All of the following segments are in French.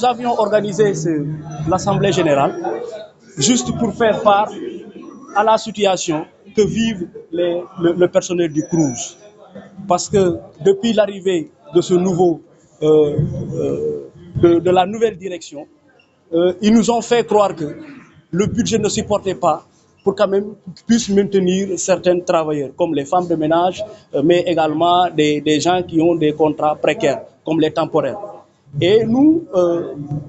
Nous avions organisé l'Assemblée générale juste pour faire part à la situation que vivent le personnel du CROUS. Parce que depuis l'arrivée de ce nouveau, de la nouvelle direction, ils nous ont fait croire que le budget ne supportait pas pour quand même puisse maintenir certains travailleurs, comme les femmes de ménage, mais également des gens qui ont des contrats précaires, comme les temporaires. Et nous,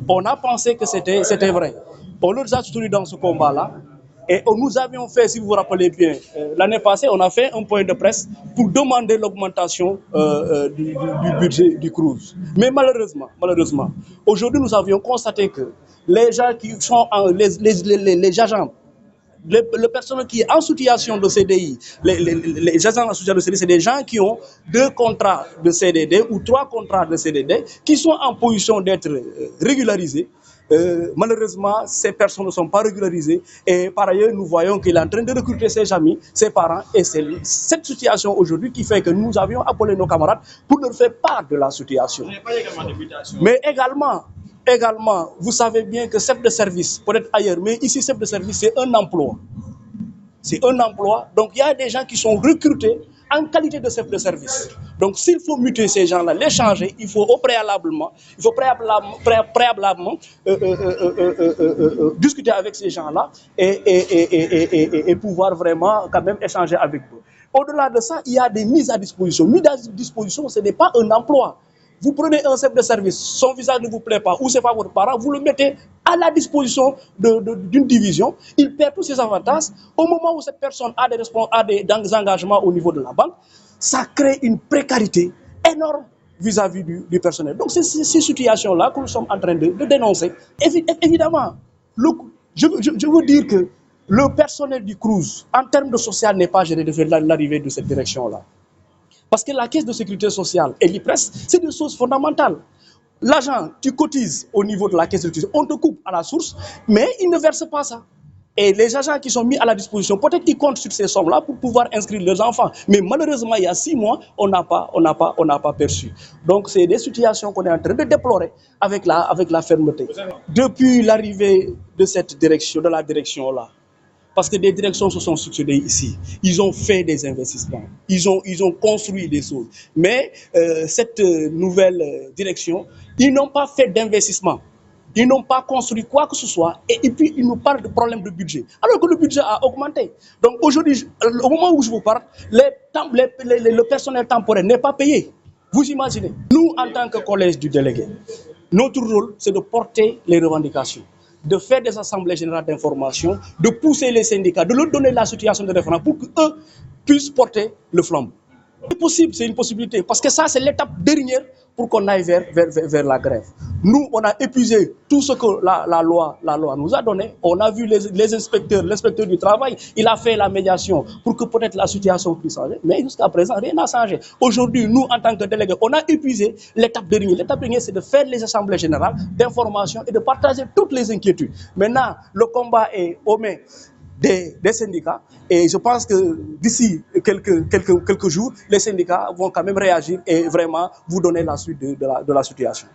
on a pensé que c'était vrai. On nous a soutenus dans ce combat-là. Et nous avions fait, si vous vous rappelez bien, l'année passée, on a fait un point de presse pour demander l'augmentation du budget du CROUS. Mais malheureusement, aujourd'hui, nous avions constaté que les gens qui sont les agents, le personnel qui est en situation de CDI, les agents en situation de CDI, c'est des gens qui ont 2 contrats de CDD ou 3 contrats de CDD qui sont en position d'être régularisés. Malheureusement, ces personnes ne sont pas régularisées et par ailleurs, nous voyons qu'il est en train de recruter ses amis, ses parents et c'est cette situation aujourd'hui qui fait que nous avions appelé nos camarades pour leur faire part de la situation. Mais également, vous savez bien que chef de service, peut-être ailleurs, mais ici, chef de service, c'est un emploi. C'est un emploi. Donc, il y a des gens qui sont recrutés en qualité de chef de service. Donc, s'il faut muter ces gens-là, les changer, il faut préalablement discuter avec ces gens-là et pouvoir vraiment quand même échanger avec eux. Au-delà de ça, il y a des mises à disposition. Mises à disposition, ce n'est pas un emploi. Vous prenez un chef de service, son visage ne vous plaît pas, ou ce n'est pas votre parent, vous le mettez à la disposition d'une division, il perd tous ses avantages. Au moment où cette personne a des engagements au niveau de la banque, ça crée une précarité énorme vis-à-vis du personnel. Donc c'est ces situations-là que nous sommes en train de dénoncer. Évidemment, je veux dire que le personnel du CROUS, en termes de social, n'est pas géré depuis l'arrivée de cette direction-là. Parce que la caisse de sécurité sociale et l'IPRES, c'est des choses fondamentales. L'argent, tu cotises au niveau de la caisse de sécurité, on te coupe à la source, mais ils ne versent pas ça. Et les agents qui sont mis à la disposition, peut-être qu'ils comptent sur ces sommes-là pour pouvoir inscrire leurs enfants. Mais malheureusement, il y a 6 mois, on n'a pas perçu. Donc, c'est des situations qu'on est en train de déplorer avec la fermeté. Depuis l'arrivée de la direction-là, parce que des directions se sont succédées ici. Ils ont fait des investissements. Ils ont construit des choses. Mais cette nouvelle direction, ils n'ont pas fait d'investissement. Ils n'ont pas construit quoi que ce soit. Et puis, ils nous parlent de problèmes de budget. Alors que le budget a augmenté. Donc aujourd'hui, au moment où je vous parle, le personnel temporaire n'est pas payé. Vous imaginez. Nous, en tant que collège du délégué, notre rôle, c'est de porter les revendications, de faire des assemblées générales d'information, de pousser les syndicats, de leur donner la situation de référence pour qu'eux puissent porter le flambeau. C'est possible, c'est une possibilité, parce que ça, c'est l'étape dernière pour qu'on aille vers la grève. Nous, on a épuisé tout ce que la loi nous a donné. On a vu les inspecteurs, l'inspecteur du travail, il a fait la médiation pour que peut-être la situation puisse changer. Mais jusqu'à présent, rien n'a changé. Aujourd'hui, nous, en tant que délégués, on a épuisé l'étape dernière. L'étape dernière, c'est de faire les assemblées générales d'information et de partager toutes les inquiétudes. Maintenant, le combat est aux mains des syndicats et je pense que d'ici quelques jours, les syndicats vont quand même réagir et vraiment vous donner la suite de la situation.